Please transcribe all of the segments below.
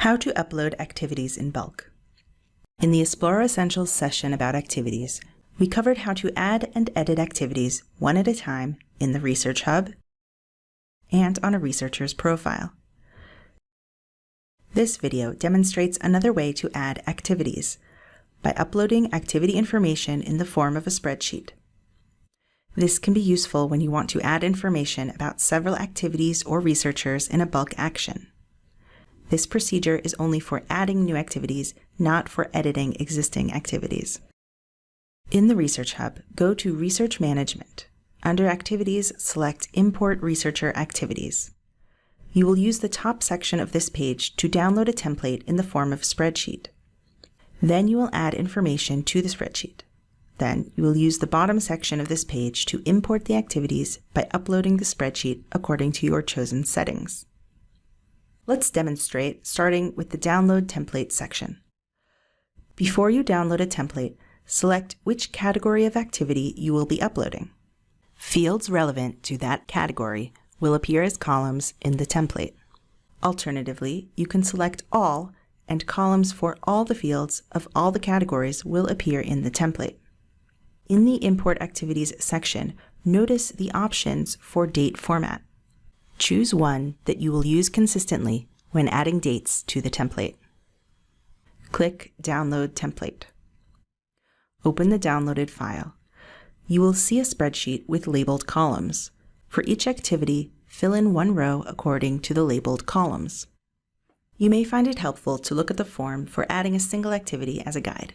How to upload activities in bulk. In the Esploro Essentials session about activities, we covered how to add and edit activities one at a time in the Research Hub and on a researcher's profile. This video demonstrates another way to add activities by uploading activity information in the form of a spreadsheet. This can be useful when you want to add information about several activities or researchers in a bulk action. This procedure is only for adding new activities, not for editing existing activities. In the Research Hub, go to Research Management. Under Activities, select Import Researcher Activities. You will use the top section of this page to download a template in the form of a spreadsheet. Then you will add information to the spreadsheet. Then you will use the bottom section of this page to import the activities by uploading the spreadsheet according to your chosen settings. Let's demonstrate starting with the Download Template section. Before you download a template, select which category of activity you will be uploading. Fields relevant to that category will appear as columns in the template. Alternatively, you can select All, and columns for all the fields of all the categories will appear in the template. In the Import Activities section, notice the options for date format. Choose one that you will use consistently when adding dates to the template. Click Download Template. Open the downloaded file. You will see a spreadsheet with labeled columns. For each activity, fill in one row according to the labeled columns. You may find it helpful to look at the form for adding a single activity as a guide.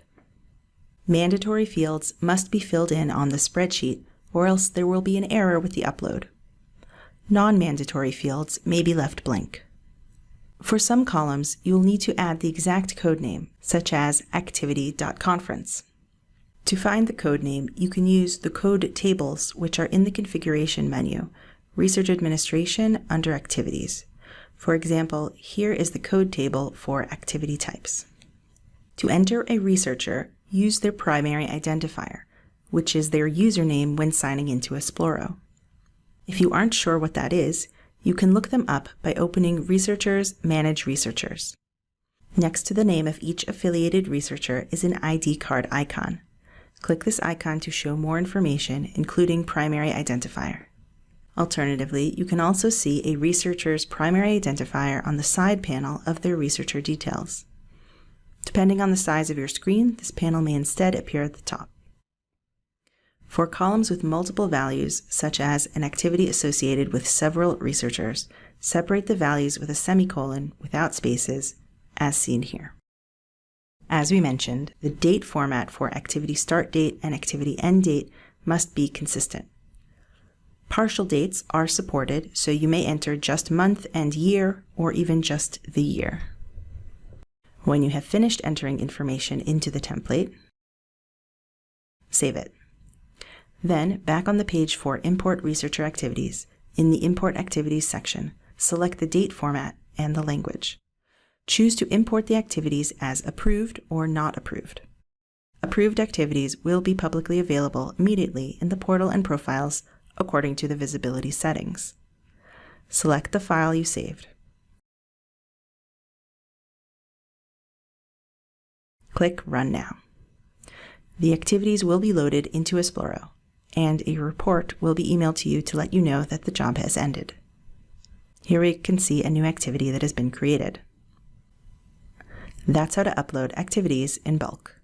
Mandatory fields must be filled in on the spreadsheet, or else there will be an error with the upload. Non-mandatory fields may be left blank. For some columns, you will need to add the exact code name, such as activity.conference. To find the code name, you can use the code tables, which are in the configuration menu, Research Administration under Activities. For example, here is the code table for activity types. To enter a researcher, use their primary identifier, which is their username when signing into Esploro. If you aren't sure what that is, you can look them up by opening Researchers Manage Researchers. Next to the name of each affiliated researcher is an ID card icon. Click this icon to show more information, including primary identifier. Alternatively, you can also see a researcher's primary identifier on the side panel of their researcher details. Depending on the size of your screen, this panel may instead appear at the top. For columns with multiple values, such as an activity associated with several researchers, separate the values with a semicolon without spaces, as seen here. As we mentioned, the date format for activity start date and activity end date must be consistent. Partial dates are supported, so you may enter just month and year, or even just the year. When you have finished entering information into the template, save it. Then, back on the page for Import Researcher Activities, in the Import Activities section, select the date format and the language. Choose to import the activities as approved or not approved. Approved activities will be publicly available immediately in the portal and profiles according to the visibility settings. Select the file you saved. Click Run Now. The activities will be loaded into Esploro, and a report will be emailed to you to let you know that the job has ended. Here we can see a new activity that has been created. That's how to upload activities in bulk.